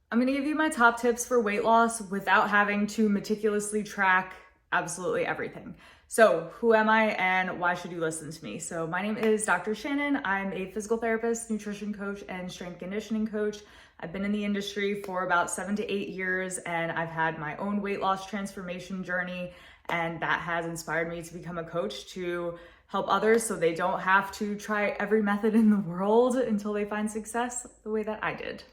I'm gonna give you my top tips for weight loss without having to meticulously track absolutely everything. So, who am I and why should you listen to me? So, my name is Dr. Shannon. I'm a physical therapist, nutrition coach, and strength conditioning coach. I've been in the industry for about 7 to 8 years, and I've had my own weight loss transformation journey, and that has inspired me to become a coach to help others so they don't have to try every method in the world until they find success the way that I did.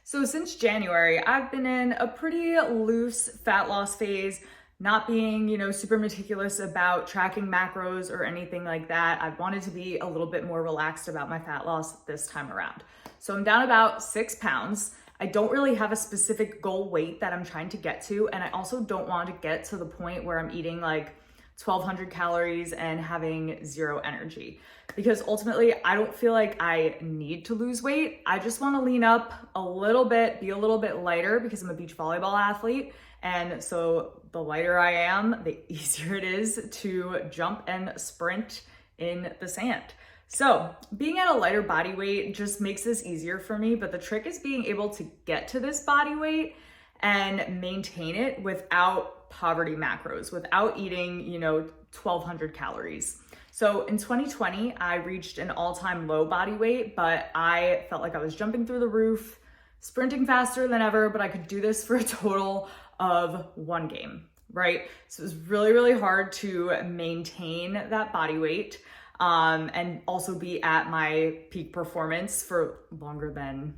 So since January, I've been in a pretty loose fat loss phase, not being, super meticulous about tracking macros or anything like that. I wanted to be a little bit more relaxed about my fat loss this time around. So I'm down about 6 pounds. I don't really have a specific goal weight that I'm trying to get to. And I also don't want to get to the point where I'm eating like 1,200 calories and having zero energy, because ultimately I don't feel like I need to lose weight. I just want to lean up a little bit, be a little bit lighter, because I'm a beach volleyball athlete. And so the lighter I am, the easier it is to jump and sprint in the sand. So being at a lighter body weight just makes this easier for me. But the trick is being able to get to this body weight and maintain it without poverty macros, without eating, 1,200 calories. So in 2020, I reached an all-time low body weight, but I felt like I was jumping through the roof, sprinting faster than ever, but I could do this for a total of one game, right? So it was really, really hard to maintain that body weight, and also be at my peak performance for longer than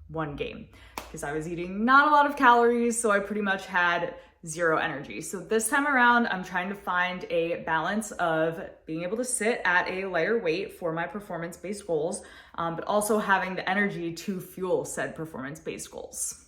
one game, because I was eating not a lot of calories, so I pretty much had zero energy. So this time around, I'm trying to find a balance of being able to sit at a lighter weight for my performance-based goals, but also having the energy to fuel said performance-based goals.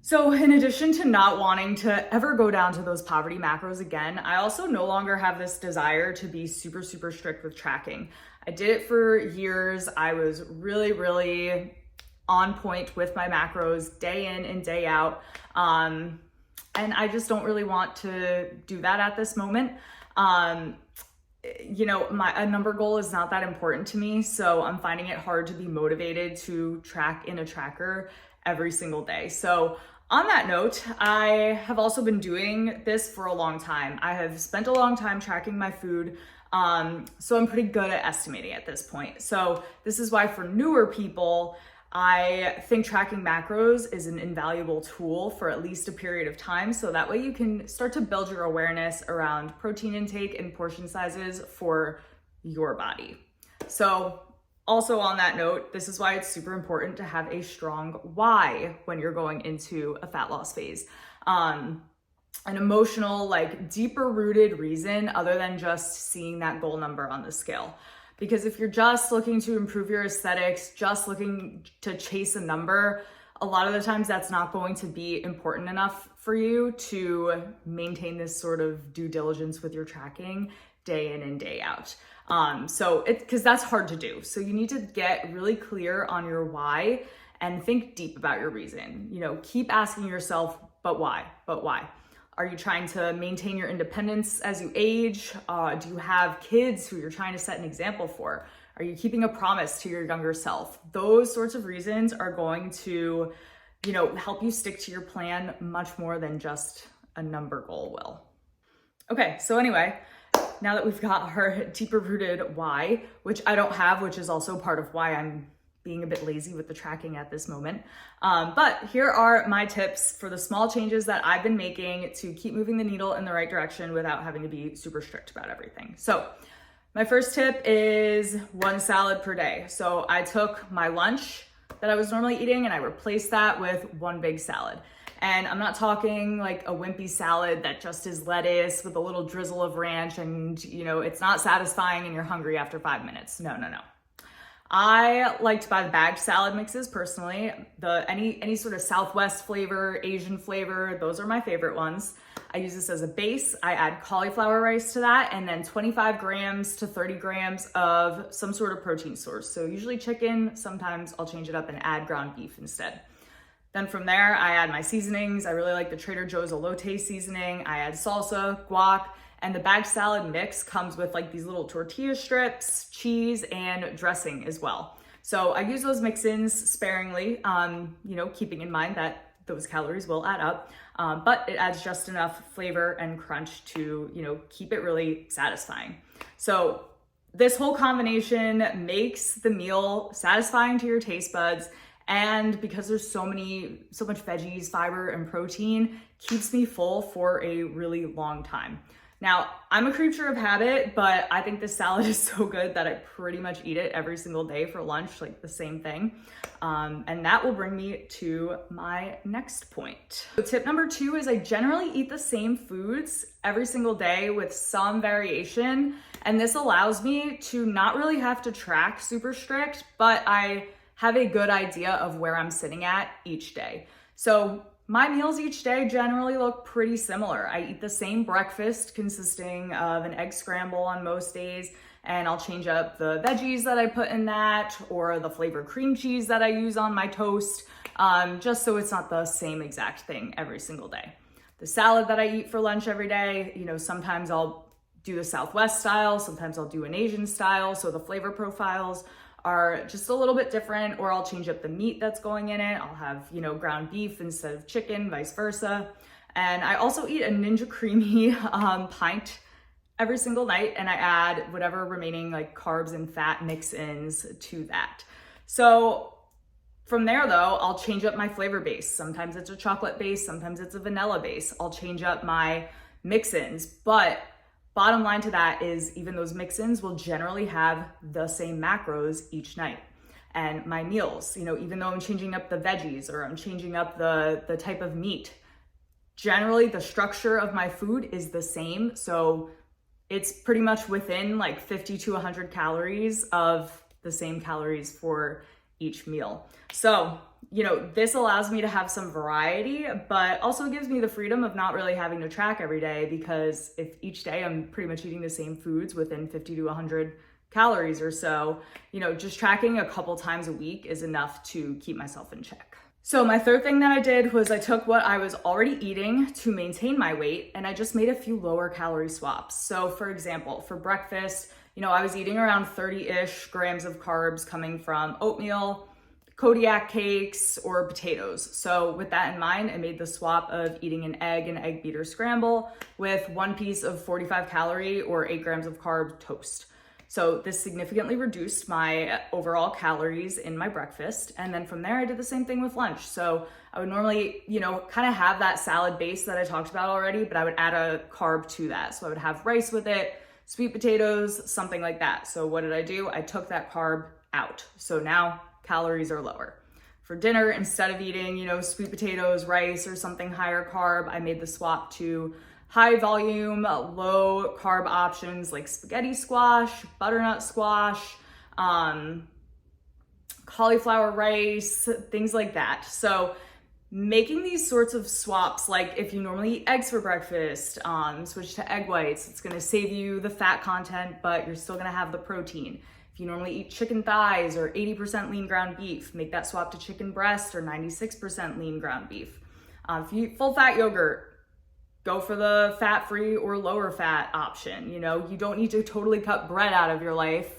So in addition to not wanting to ever go down to those poverty macros again, I also no longer have this desire to be super, super strict with tracking. I did it for years. I was really, really on point with my macros day in and day out. And I just don't really want to do that at this moment. A number goal is not that important to me, so I'm finding it hard to be motivated to track in a tracker every single day. So on that note, I have also been doing this for a long time. I have spent a long time tracking my food, so I'm pretty good at estimating at this point. So this is why for newer people, I think tracking macros is an invaluable tool for at least a period of time. So that way you can start to build your awareness around protein intake and portion sizes for your body. So also on that note, this is why it's super important to have a strong why when you're going into a fat loss phase. An emotional, deeper rooted reason other than just seeing that goal number on the scale. Because if you're just looking to improve your aesthetics, just looking to chase a number, a lot of the times that's not going to be important enough for you to maintain this sort of due diligence with your tracking day in and day out. Because that's hard to do. So you need to get really clear on your why and think deep about your reason. Keep asking yourself, but why? But why? Are you trying to maintain your independence as you age? Do you have kids who you're trying to set an example for? Are you keeping a promise to your younger self? Those sorts of reasons are going to, help you stick to your plan much more than just a number goal will. Okay, so anyway, now that we've got our deeper rooted why, which I don't have, which is also part of why I'm being a bit lazy with the tracking at this moment. But here are my tips for the small changes that I've been making to keep moving the needle in the right direction without having to be super strict about everything. So my first tip is one salad per day. So I took my lunch that I was normally eating and I replaced that with one big salad. And I'm not talking like a wimpy salad that just is lettuce with a little drizzle of ranch and, it's not satisfying and you're hungry after 5 minutes. No. I like to buy the bagged salad mixes personally. Any sort of Southwest flavor, Asian flavor, those are my favorite ones. I use this as a base. I add cauliflower rice to that and then 25 grams to 30 grams of some sort of protein source. So usually chicken, sometimes I'll change it up and add ground beef instead. Then from there, I add my seasonings. I really like the Trader Joe's elote seasoning. I add salsa, guac, and the bagged salad mix comes with these little tortilla strips, cheese, and dressing as well. So I use those mix-ins sparingly, keeping in mind that those calories will add up, but it adds just enough flavor and crunch to, keep it really satisfying. So this whole combination makes the meal satisfying to your taste buds. And because there's so much veggies, fiber, and protein, keeps me full for a really long time. Now, I'm a creature of habit, but I think this salad is so good that I pretty much eat it every single day for lunch, like the same thing. And that will bring me to my next point. So tip number 2 is I generally eat the same foods every single day with some variation. And this allows me to not really have to track super strict, but I have a good idea of where I'm sitting at each day. So my meals each day generally look pretty similar. I eat the same breakfast consisting of an egg scramble on most days, and I'll change up the veggies that I put in that or the flavored cream cheese that I use on my toast, just so it's not the same exact thing every single day. The salad that I eat for lunch every day, sometimes I'll do the Southwest style, sometimes I'll do an Asian style, so the flavor profiles are just a little bit different, or I'll change up the meat that's going in it. I'll have, ground beef instead of chicken, vice versa. And I also eat a Ninja Creamy pint every single night, and I add whatever remaining like carbs and fat mix-ins to that. So from there though, I'll change up my flavor base. Sometimes it's a chocolate base, sometimes it's a vanilla base. I'll change up my mix-ins, but bottom line to that is even those mix-ins will generally have the same macros each night. And my meals, even though I'm changing up the veggies or I'm changing up the type of meat, generally the structure of my food is the same. So it's pretty much within like 50 to 100 calories of the same calories for each meal. So, this allows me to have some variety, but also gives me the freedom of not really having to track every day, because if each day I'm pretty much eating the same foods within 50 to 100 calories or so, just tracking a couple times a week is enough to keep myself in check. So my third thing that I did was I took what I was already eating to maintain my weight, and I just made a few lower calorie swaps. So for example, for breakfast, I was eating around 30-ish grams of carbs coming from oatmeal, Kodiak cakes, or potatoes. So with that in mind, I made the swap of eating an egg and egg beater scramble with 1 piece of 45 calorie or 8 grams of carb toast. So this significantly reduced my overall calories in my breakfast. And then from there, I did the same thing with lunch. So I would normally, kind of have that salad base that I talked about already, but I would add a carb to that. So I would have rice with it, sweet potatoes, something like that. So what did I do? I took that carb out. So now calories are lower. For dinner, instead of eating, sweet potatoes, rice, or something higher carb, I made the swap to high volume, low carb options like spaghetti squash, butternut squash, cauliflower rice, things like that. So making these sorts of swaps, like if you normally eat eggs for breakfast, switch to egg whites. It's gonna save you the fat content, but you're still gonna have the protein. If you normally eat chicken thighs or 80% lean ground beef, make that swap to chicken breast or 96% lean ground beef. If you eat full fat yogurt, go for the fat-free or lower fat option. You don't need to totally cut bread out of your life,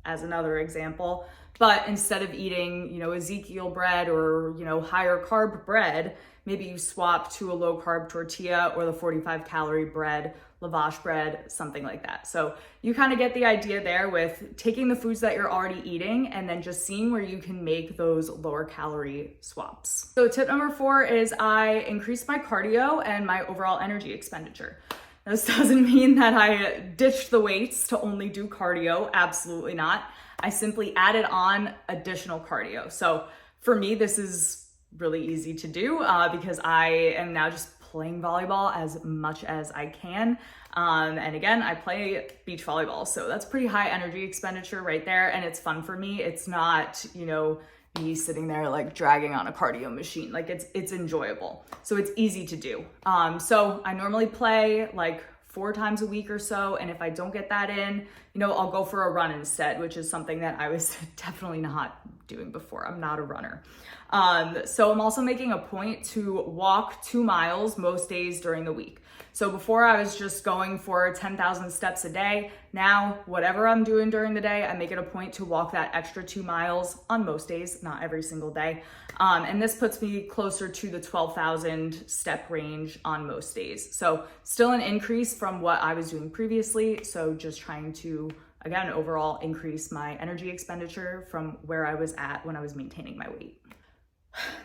as another example, but instead of eating, Ezekiel bread or, higher carb bread, maybe you swap to a low carb tortilla or the 45 calorie bread, lavash bread, something like that. So you kind of get the idea there with taking the foods that you're already eating and then just seeing where you can make those lower calorie swaps. So tip number 4 is I increased my cardio and my overall energy expenditure. Now, this doesn't mean that I ditched the weights to only do cardio. Absolutely not. I simply added on additional cardio. So for me, this is really easy to do because I am now just playing volleyball as much as I can. And again, I play beach volleyball, so that's pretty high energy expenditure right there. And it's fun for me. It's not, me sitting there like dragging on a cardio machine. Like it's enjoyable. So it's easy to do. So I normally play like 4 times a week or so. And if I don't get that in, I'll go for a run instead, which is something that I was definitely not doing before. I'm not a runner. So I'm also making a point to walk 2 miles most days during the week. So before I was just going for 10,000 steps a day. Now, whatever I'm doing during the day, I make it a point to walk that extra 2 miles on most days, not every single day. And this puts me closer to the 12,000 step range on most days. So still an increase from what I was doing previously. So just trying to, again, overall increase my energy expenditure from where I was at when I was maintaining my weight.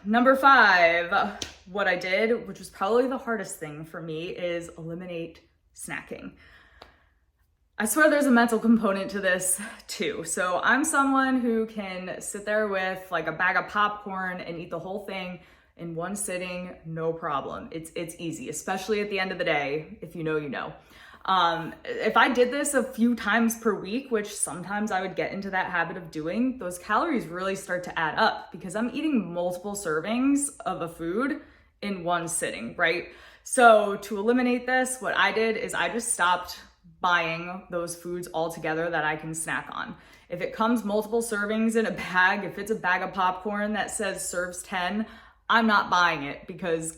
Number 5, what I did, which was probably the hardest thing for me, is eliminate snacking. I swear there's a mental component to this too. So I'm someone who can sit there with like a bag of popcorn and eat the whole thing in one sitting, no problem. It's easy, especially at the end of the day. If you know, you know. If I did this a few times per week, which sometimes I would get into that habit of doing, those calories really start to add up because I'm eating multiple servings of a food in one sitting, right? So to eliminate this, what I did is I just stopped buying those foods altogether that I can snack on. If it comes multiple servings in a bag, if it's a bag of popcorn that says serves 10, I'm not buying it because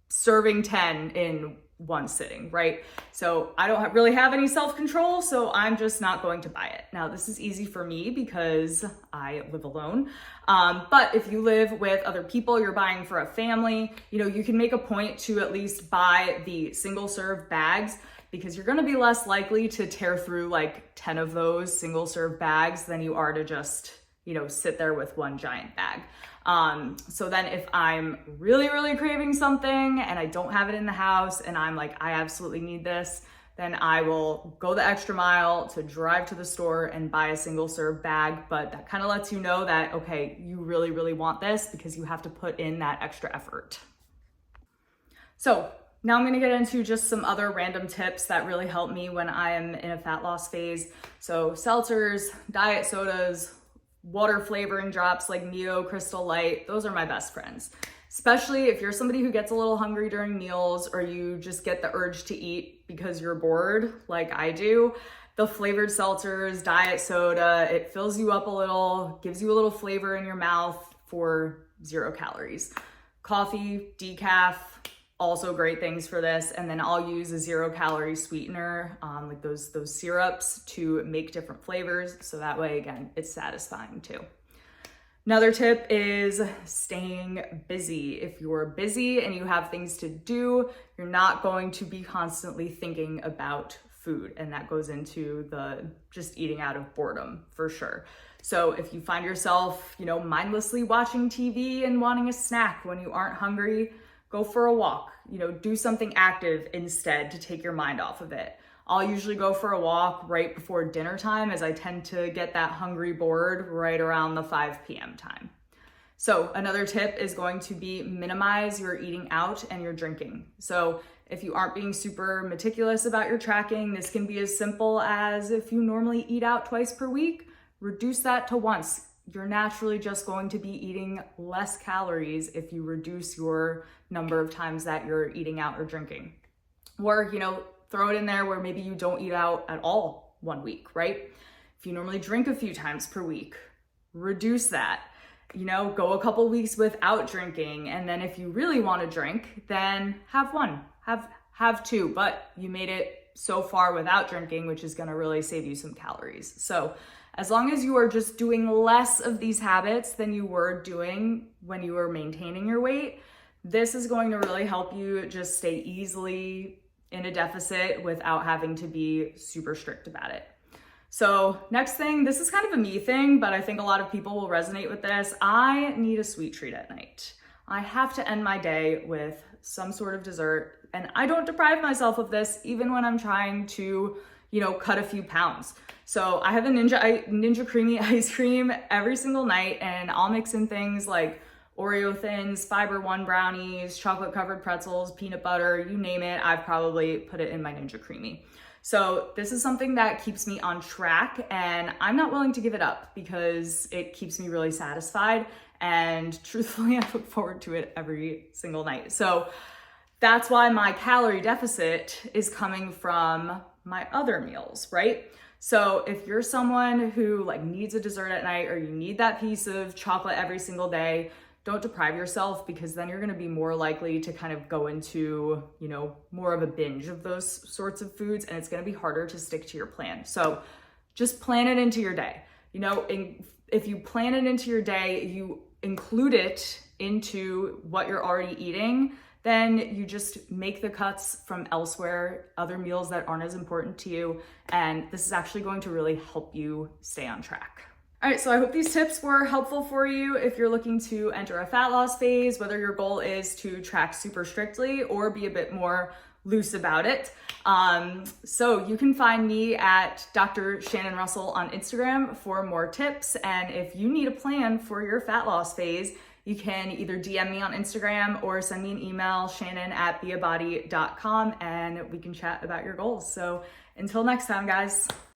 serving 10 in one sitting, right? So I don't really have any self-control, so I'm just not going to buy it. Now, this is easy for me because I live alone. But if you live with other people, you're buying for a family, you can make a point to at least buy the single serve bags because you're going to be less likely to tear through like 10 of those single serve bags than you are to just, sit there with one giant bag. So then if I'm really, really craving something and I don't have it in the house and I'm like, I absolutely need this, then I will go the extra mile to drive to the store and buy a single serve bag. But that kind of lets you know that, okay, you really, really want this because you have to put in that extra effort. So now I'm going to get into just some other random tips that really help me when I am in a fat loss phase. So seltzers, diet sodas, water flavoring drops like Neo, Crystal Light, those are my best friends. Especially if you're somebody who gets a little hungry during meals or you just get the urge to eat because you're bored like I do. The flavored seltzers, diet soda, it fills you up a little, gives you a little flavor in your mouth for 0 calories. Coffee, decaf, also great things for this. And then I'll use a 0 calorie sweetener, like those syrups to make different flavors. So that way, again, it's satisfying too. Another tip is staying busy. If you're busy and you have things to do, you're not going to be constantly thinking about food. And that goes into the just eating out of boredom for sure. So if you find yourself, mindlessly watching TV and wanting a snack when you aren't hungry, go for a walk, do something active instead to take your mind off of it. I'll usually go for a walk right before dinner time as I tend to get that hungry bored right around the 5 p.m. time. So another tip is going to be minimize your eating out and your drinking. So if you aren't being super meticulous about your tracking, this can be as simple as if you normally eat out twice per week, reduce that to once. You're naturally just going to be eating less calories if you reduce your number of times that you're eating out or drinking. Or, throw it in there where maybe you don't eat out at all one week, right? If you normally drink a few times per week, reduce that. Go a couple weeks without drinking. And then if you really want to drink, then have one, have 2, but you made it so far without drinking, which is going to really save you some calories. So as long as you are just doing less of these habits than you were doing when you were maintaining your weight, this is going to really help you just stay easily in a deficit without having to be super strict about it. So next thing, this is kind of a me thing, but I think a lot of people will resonate with this. I need a sweet treat at night. I have to end my day with some sort of dessert, and I don't deprive myself of this even when I'm trying to, cut a few pounds. So I have a Ninja Creamy ice cream every single night, and I'll mix in things like Oreo Thins, Fiber One brownies, chocolate covered pretzels, peanut butter, you name it, I've probably put it in my Ninja Creamy. So this is something that keeps me on track, and I'm not willing to give it up because it keeps me really satisfied, and truthfully, I look forward to it every single night. So that's why my calorie deficit is coming from my other meals, right? So if you're someone who needs a dessert at night or you need that piece of chocolate every single day, don't deprive yourself, because then you're going to be more likely to kind of go into, more of a binge of those sorts of foods, and it's going to be harder to stick to your plan. So just plan it into your day. If you plan it into your day, you include it into what you're already eating, then you just make the cuts from elsewhere, other meals that aren't as important to you. And this is actually going to really help you stay on track. All right, so I hope these tips were helpful for you if you're looking to enter a fat loss phase, whether your goal is to track super strictly or be a bit more loose about it. So you can find me at Dr. Shannon Russell on Instagram for more tips. And if you need a plan for your fat loss phase, you can either DM me on Instagram or send me an email, shannon@beabody.com, and we can chat about your goals. So until next time, guys.